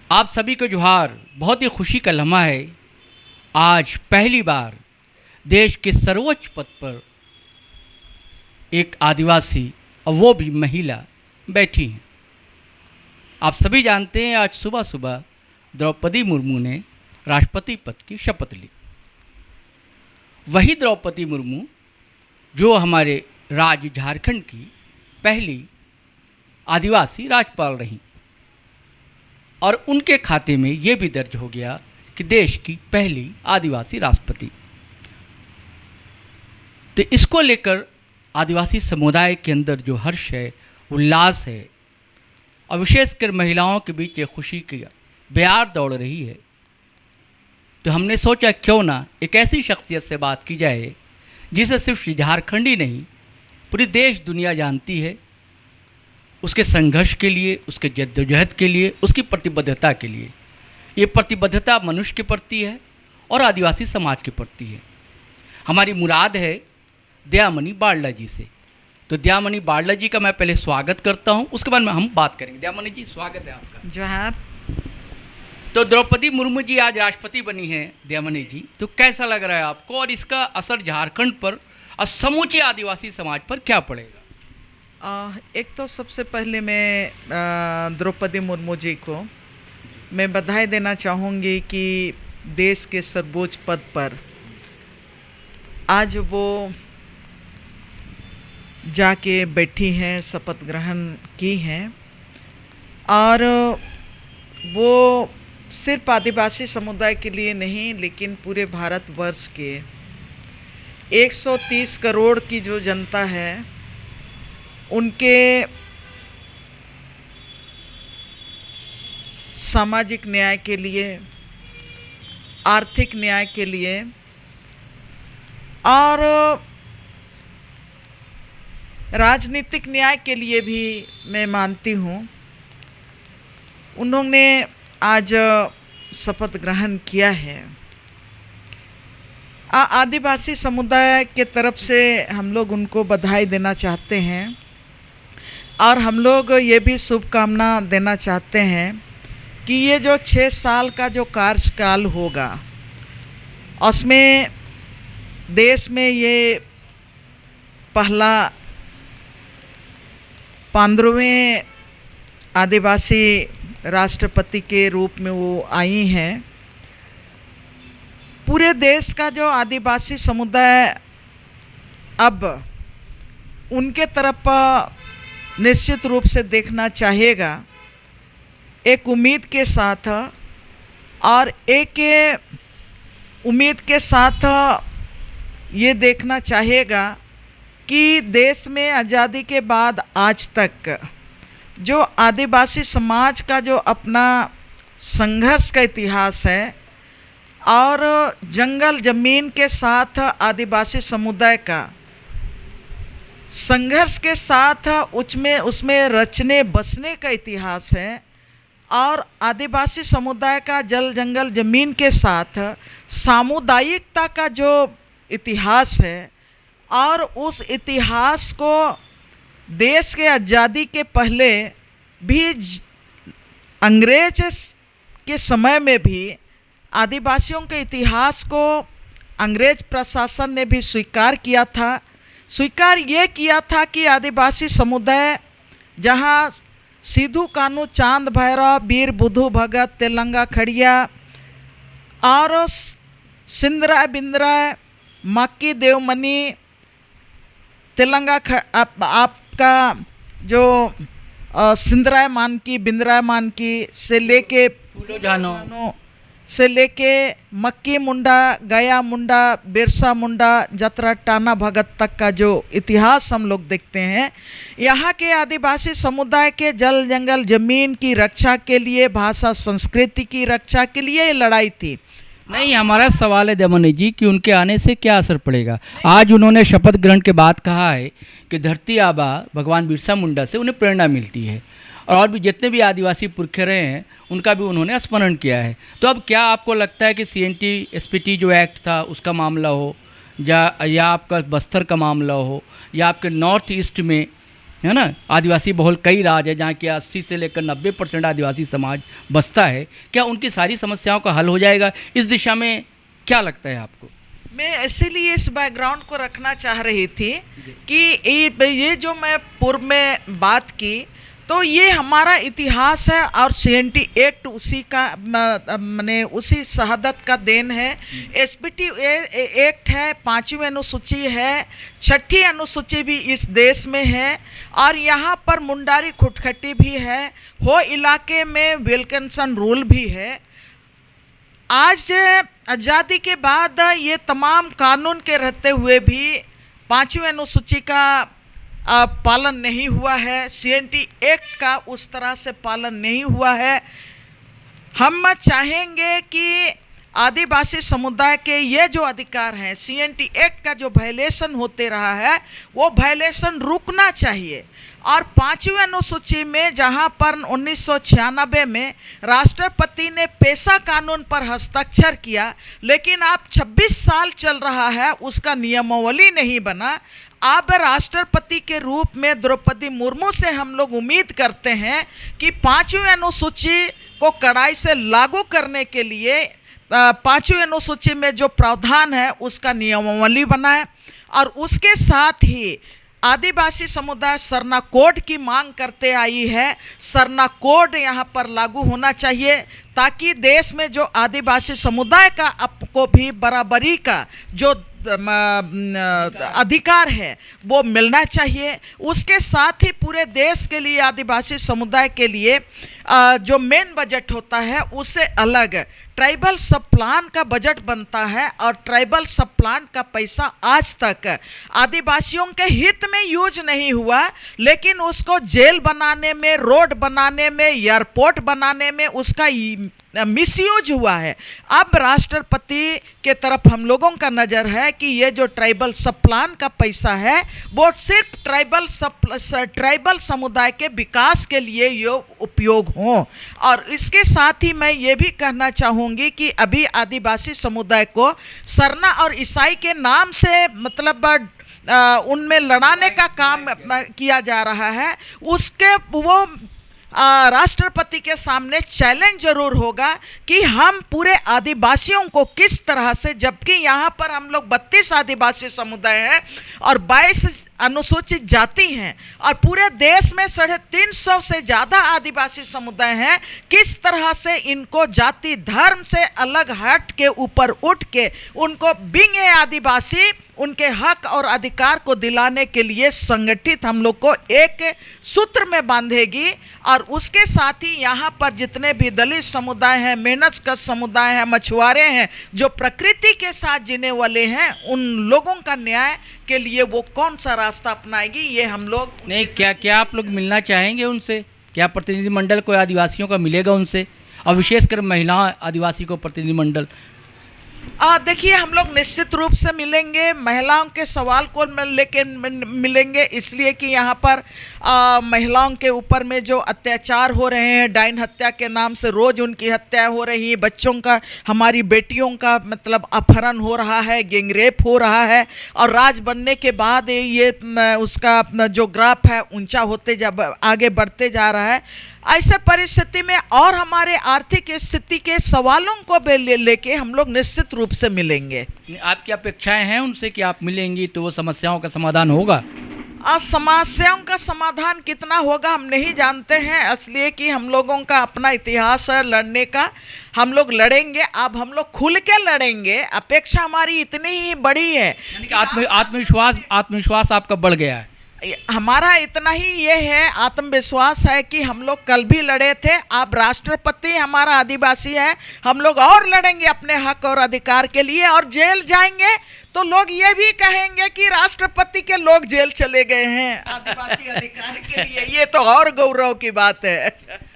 आप सभी को जोहार। बहुत ही खुशी का लम्हा है। आज पहली बार देश के सर्वोच्च पद पर एक आदिवासी और वो भी महिला बैठी हैं। आप सभी जानते हैं आज सुबह सुबह द्रौपदी मुर्मू ने राष्ट्रपति पद की शपथ ली। वही द्रौपदी मुर्मू जो हमारे राज्य झारखंड की पहली आदिवासी राज्यपाल रहीं और उनके खाते में ये भी दर्ज हो गया कि देश की पहली आदिवासी राष्ट्रपति। तो इसको लेकर आदिवासी समुदाय के अंदर जो हर्ष है, उल्लास है और विशेषकर महिलाओं के बीच एक खुशी की बयार दौड़ रही है। तो हमने सोचा क्यों ना एक ऐसी शख्सियत से बात की जाए जिसे सिर्फ झारखंड ही नहीं पूरी देश दुनिया जानती है, उसके संघर्ष के लिए, उसके जद्दोजहद के लिए, उसकी प्रतिबद्धता के लिए। ये प्रतिबद्धता मनुष्य के प्रति है और आदिवासी समाज के प्रति है। हमारी मुराद है दयामणि बारला जी से। तो दयामणि बारला जी का मैं पहले स्वागत करता हूँ, उसके बाद में हम बात करेंगे। दयामणि जी, स्वागत है आपका। जोहार। तो द्रौपदी मुर्मू जी आज राष्ट्रपति बनी हैं। दयामणि जी, तो कैसा लग रहा है आपको और इसका असर झारखंड पर और समूचे आदिवासी समाज पर क्या पड़ेगा? एक तो सबसे पहले मैं द्रौपदी मुर्मू जी को मैं बधाई देना चाहूँगी कि देश के सर्वोच्च पद पर आज वो जाके बैठी हैं, शपथ ग्रहण की हैं और वो सिर्फ आदिवासी समुदाय के लिए नहीं लेकिन पूरे भारतवर्ष के 130 करोड़ की जो जनता है उनके सामाजिक न्याय के लिए, आर्थिक न्याय के लिए और राजनीतिक न्याय के लिए भी मैं मानती हूँ उन्होंने आज शपथ ग्रहण किया है। आदिवासी समुदाय के तरफ से हम लोग उनको बधाई देना चाहते हैं और हम लोग ये भी शुभकामना देना चाहते हैं कि ये जो 6 साल का जो कार्यकाल होगा उसमें देश में ये पहला 15वें आदिवासी राष्ट्रपति के रूप में वो आई हैं। पूरे देश का जो आदिवासी समुदाय अब उनके तरफ निश्चित रूप से देखना चाहेगा, एक उम्मीद के साथ। और एक उम्मीद के साथ ये देखना चाहेगा कि देश में आज़ादी के बाद आज तक जो आदिवासी समाज का जो अपना संघर्ष का इतिहास है और जंगल ज़मीन के साथ आदिवासी समुदाय का संघर्ष के साथ उसमें रचने बसने का इतिहास है और आदिवासी समुदाय का जल जंगल ज़मीन के साथ सामुदायिकता का जो इतिहास है और उस इतिहास को देश के आज़ादी के पहले भी अंग्रेज के समय में भी आदिवासियों के इतिहास को अंग्रेज प्रशासन ने भी स्वीकार ये किया था कि आदिवासी समुदाय जहाँ सिद्धू कान्हू, चांद भैरव, वीर बुधु भगत, तेलंगा खड़िया और सिंदराय बिंदराय, मक्की देवमणि, तेलंगा आपका जो सिंदराय मानकी, बिंदराय मानकी से लेके फूलो जानो से लेके मक्की मुंडा, गया मुंडा, बिरसा मुंडा, जतरा टाना भगत तक का जो इतिहास हम लोग देखते हैं, यहाँ के आदिवासी समुदाय के जल जंगल ज़मीन की रक्षा के लिए, भाषा संस्कृति की रक्षा के लिए ये लड़ाई थी। नहीं, हमारा सवाल है दयामणि जी कि उनके आने से क्या असर पड़ेगा। आज उन्होंने शपथ ग्रहण के बाद कहा है कि धरती आबा भगवान बिरसा मुंडा से उन्हें प्रेरणा मिलती है और भी जितने भी आदिवासी पुरखे रहे हैं उनका भी उन्होंने स्मरण किया है। तो अब क्या आपको लगता है कि CNT-SP जो एक्ट था उसका मामला हो या आपका बस्तर का मामला हो या आपके नॉर्थ ईस्ट में है ना। आदिवासी बहुल कई राज्य है जहाँ की 80 से लेकर 90% आदिवासी समाज बसता है। क्या उनकी सारी समस्याओं का हल हो जाएगा? इस दिशा में क्या लगता है आपको? मैं इसीलिए इस बैकग्राउंड को रखना चाह रही थी कि ये जो मैं पूर्व में बात की, तो ये हमारा इतिहास है और CNT एक्ट उसी का माने उसी शहादत का देन है। SPT एक्ट है, 5वीं अनुसूची है, 6ठी अनुसूची भी इस देश में है, और यहाँ पर मुंडारी खुटखटी भी है, हो इलाके में विल्किंसन रूल भी है। आज आज़ादी के बाद ये तमाम कानून के रहते हुए भी 5वीं अनुसूची का पालन नहीं हुआ है, CNT एक्ट का उस तरह से पालन नहीं हुआ है। हम चाहेंगे कि आदिवासी समुदाय के ये जो अधिकार हैं, CNT एक्ट का जो वायलेशन होते रहा है वो वायलेशन रुकना चाहिए। और 5वीं अनुसूची में जहां पर 1996 में राष्ट्रपति ने पेशा कानून पर हस्ताक्षर किया, लेकिन अब 26 साल चल रहा है, उसका नियमावली नहीं बना। अब राष्ट्रपति के रूप में द्रौपदी मुर्मू से हम लोग उम्मीद करते हैं कि 5वीं अनुसूची को कड़ाई से लागू करने के लिए 5वीं अनुसूची में जो प्रावधान है उसका नियमावली बनाए, और उसके साथ ही आदिवासी समुदाय सरना कोड की मांग करते आई है। सरना कोड यहाँ पर लागू होना चाहिए ताकि देश में जो आदिवासी समुदाय का को भी बराबरी का जो अधिकार है वो मिलना चाहिए। उसके साथ ही पूरे देश के लिए आदिवासी समुदाय के लिए जो मेन बजट होता है उससे अलग ट्राइबल सब प्लान का बजट बनता है, और ट्राइबल सब प्लान का पैसा आज तक आदिवासियों के हित में यूज नहीं हुआ, लेकिन उसको जेल बनाने में, रोड बनाने में, एयरपोर्ट बनाने में उसका मिसयूज हुआ है। अब राष्ट्रपति के तरफ हम लोगों का नज़र है कि ये जो ट्राइबल सब प्लान का पैसा है वो सिर्फ ट्राइबल समुदाय के विकास के लिए ये उपयोग हो। और इसके साथ ही मैं ये भी कहना चाहूँगी कि अभी आदिवासी समुदाय को सरना और ईसाई के नाम से मतलब उनमें लड़ाने का काम किया जा रहा है। उसके वो राष्ट्रपति के सामने चैलेंज जरूर होगा कि हम पूरे आदिवासियों को किस तरह से, जबकि यहाँ पर हम लोग 32 आदिवासी समुदाय हैं और 22 अनुसूचित जाति हैं, और पूरे देश में 350 से ज़्यादा आदिवासी समुदाय हैं, किस तरह से इनको जाति धर्म से अलग हट के ऊपर उठ के उनको बिंग ए आदिवासी उनके हक और अधिकार को दिलाने के लिए संगठित हम लोग को एक सूत्र में बांधेगी। और उसके साथ ही यहाँ पर जितने भी दलित समुदाय हैं, मेहनतकश समुदाय हैं, मछुआरे हैं, जो प्रकृति के साथ जीने वाले हैं, उन लोगों का न्याय के लिए वो कौन सा रास्ता अपनाएगी, ये हम लोग नहीं। क्या आप लोग मिलना चाहेंगे उनसे? क्या प्रतिनिधिमंडल को आदिवासियों का मिलेगा उनसे, और विशेषकर महिला आदिवासी को प्रतिनिधिमंडल? देखिए, हम लोग निश्चित रूप से मिलेंगे, महिलाओं के सवाल को लेके मिलेंगे, इसलिए कि यहाँ पर महिलाओं के ऊपर में जो अत्याचार हो रहे हैं, डायन हत्या के नाम से रोज़ उनकी हत्या हो रही है, बच्चों का, हमारी बेटियों का मतलब अपहरण हो रहा है, गैंगरेप हो रहा है, और राज बनने के बाद ये उसका जो ग्राफ है ऊंचा होते जब आगे बढ़ते जा रहा है। ऐसे परिस्थिति में और हमारे आर्थिक स्थिति के सवालों को लेके हम लोग निश्चित रूप से मिलेंगे। आपकी अपेक्षाएं हैं उनसे कि आप मिलेंगी तो वो समस्याओं का समाधान होगा? समस्याओं का समाधान कितना होगा हम नहीं जानते हैं, इसलिए कि हम लोगों का अपना इतिहास है लड़ने का, हम लोग लड़ेंगे। अब हम लोग खुल के लड़ेंगे, अपेक्षा हमारी इतनी ही बड़ी है। यानी कि आत्मविश्वास आपका बढ़ गया है। हमारा इतना ही ये है, आत्मविश्वास है कि हम लोग कल भी लड़े थे, अब राष्ट्रपति हमारा आदिवासी है, हम लोग और लड़ेंगे अपने हक और अधिकार के लिए, और जेल जाएंगे तो लोग ये भी कहेंगे कि राष्ट्रपति के लोग जेल चले गए हैं आदिवासी अधिकार के लिए। ये तो और गौरव की बात है।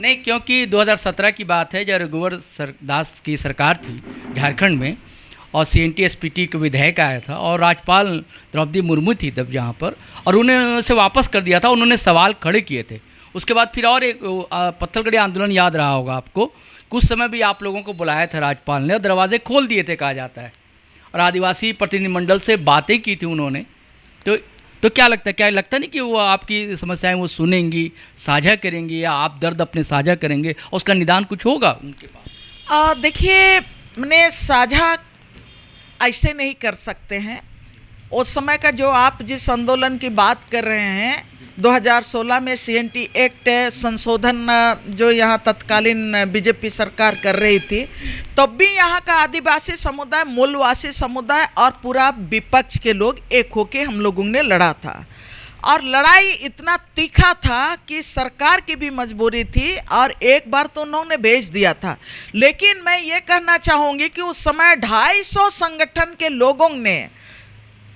नहीं, क्योंकि 2017 की बात है जब रघुवर दास की सरकार थी झारखंड में, और CNT SPT का विधेयक आया था, और राज्यपाल द्रौपदी मुर्मू थी तब जहाँ पर, और उन्होंने उसे वापस कर दिया था। उन्होंने सवाल खड़े किए थे। उसके बाद फिर और एक पत्थलगड़ी आंदोलन याद रहा होगा आपको, कुछ समय भी आप लोगों को बुलाया था राज्यपाल ने, और दरवाजे खोल दिए थे कहा जाता है, और आदिवासी प्रतिनिधिमंडल से बातें की थी उन्होंने। तो तो क्या लगता नहीं कि वो आपकी समस्याएं वो सुनेंगी, साझा करेंगी, या आप दर्द अपने साझा करेंगे और उसका निदान कुछ होगा उनके पास? देखिए, मैंने साझा ऐसे नहीं कर सकते हैं। उस समय का जो आप जिस आंदोलन की बात कर रहे हैं, 2016 में CNT एक्ट संशोधन जो यहाँ तत्कालीन बीजेपी सरकार कर रही थी, तब भी यहाँ का आदिवासी समुदाय, मूलवासी समुदाय और पूरा विपक्ष के लोग एक होके हम लोगों ने लड़ा था। और लड़ाई इतना तीखा था कि सरकार की भी मजबूरी थी, और एक बार तो उन्होंने भेज दिया था। लेकिन मैं ये कहना चाहूँगी कि उस समय 250 संगठन के लोगों ने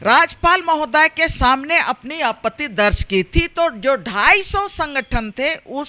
राज्यपाल महोदय के सामने अपनी आपत्ति दर्ज की थी। तो जो 250 संगठन थे, उन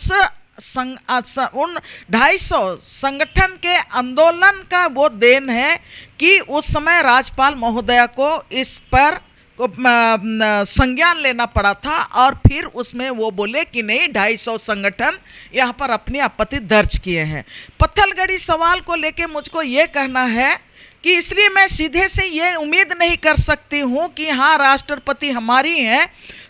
250 संगठन के आंदोलन का वो देन है कि उस समय राज्यपाल महोदय को इस पर संज्ञान लेना पड़ा था, और फिर उसमें वो बोले कि नहीं, 250 संगठन यहाँ पर अपनी आपत्ति दर्ज किए हैं। पत्थलगड़ी सवाल को लेके मुझको ये कहना है कि इसलिए मैं सीधे से ये उम्मीद नहीं कर सकती हूँ कि हाँ, राष्ट्रपति हमारी हैं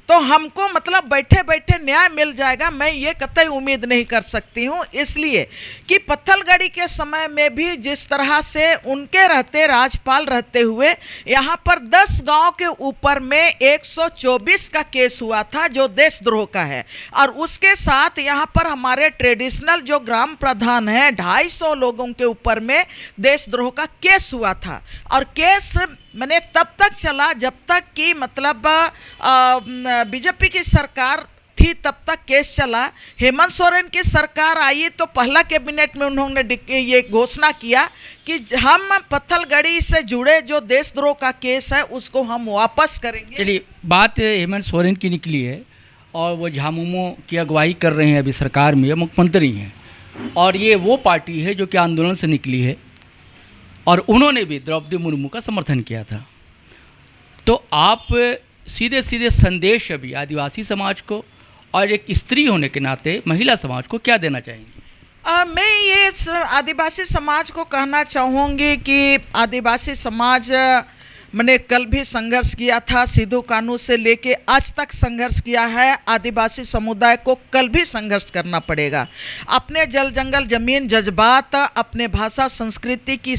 तो हमको मतलब बैठे बैठे न्याय मिल जाएगा। मैं ये कतई उम्मीद नहीं कर सकती हूँ, इसलिए कि पत्थलगड़ी के समय में भी जिस तरह से उनके रहते, राज्यपाल रहते हुए, यहाँ पर 10 गांव के ऊपर में 124 का केस हुआ था जो देशद्रोह का है, और उसके साथ यहाँ पर हमारे ट्रेडिशनल जो ग्राम प्रधान हैं, 250 लोगों के ऊपर में देशद्रोह का केस हुआ था। और केस मैंने तब तक चला जब तक कि मतलब बीजेपी की सरकार थी, तब तक केस चला। हेमंत सोरेन की सरकार आई तो पहला कैबिनेट में उन्होंने ये घोषणा किया कि हम पत्थलगड़ी से जुड़े जो देशद्रोह का केस है उसको हम वापस करेंगे। चलिए, बात हेमंत सोरेन की निकली है, और वो झामुमो की अगुवाई कर रहे हैं, अभी सरकार में मुख्यमंत्री हैं, और ये वो पार्टी है जो कि आंदोलन से निकली है, और उन्होंने भी द्रौपदी मुर्मू का समर्थन किया था। तो आप सीधे सीधे संदेश अभी आदिवासी समाज को और एक स्त्री होने के नाते महिला समाज को क्या देना चाहेंगे? मैं ये आदिवासी समाज को कहना चाहूँगी कि आदिवासी समाज मैंने कल भी संघर्ष किया था, सिद्धू कानू से लेके आज तक संघर्ष किया है। आदिवासी समुदाय को कल भी संघर्ष करना पड़ेगा। अपने जल जंगल जमीन जज्बात, अपने भाषा संस्कृति की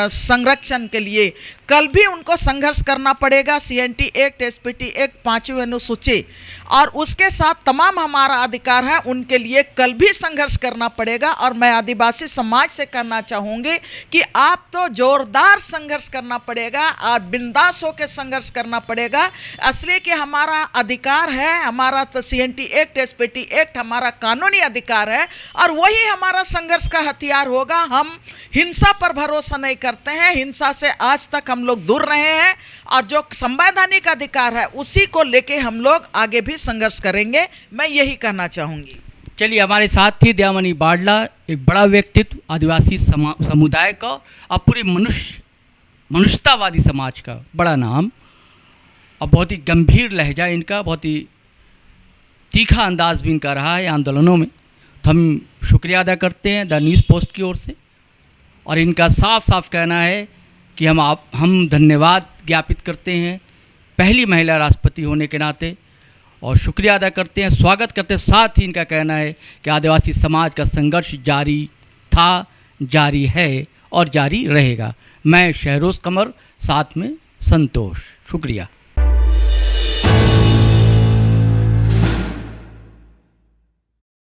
संरक्षण के लिए कल भी उनको संघर्ष करना पड़ेगा। CNT एक्ट, SPT एक्ट, 5वीं अनुसूची और उसके साथ तमाम हमारा अधिकार है, उनके लिए कल भी संघर्ष करना पड़ेगा। और मैं आदिवासी समाज से कहना चाहूँगी कि आप तो जोरदार संघर्ष करना पड़ेगा और बिंदास होकर संघर्ष करना पड़ेगा, इसलिए कि हमारा अधिकार है, हमारा तो CNT एक्ट, SPT एक्ट हमारा कानूनी अधिकार है, और वही हमारा संघर्ष का हथियार होगा। हम हिंसा पर भरोसा नहीं करते हैं, हिंसा से आज तक हम लोग दूर रहे हैं, और जो संवैधानिक अधिकार है उसी को लेके हम लोग आगे भी संघर्ष करेंगे। मैं यही कहना चाहूँगी। चलिए, हमारे साथ थी दयामणि बाडला, एक बड़ा व्यक्तित्व आदिवासी समुदाय का और पूरी मनुष्यतावादी समाज का बड़ा नाम, और बहुत ही गंभीर लहजा इनका, बहुत ही तीखा अंदाज भी इनका रहा है आंदोलनों में। तो हम शुक्रिया अदा करते हैं द न्यूज़ पोस्ट की ओर से, और इनका साफ साफ कहना है कि हम धन्यवाद ज्ञापित करते हैं पहली महिला राष्ट्रपति होने के नाते, और शुक्रिया अदा करते हैं, स्वागत करते हैं। साथ ही इनका कहना है कि आदिवासी समाज का संघर्ष जारी था, जारी है और जारी रहेगा। मैं शहरोज़ कमर, साथ में संतोष। शुक्रिया।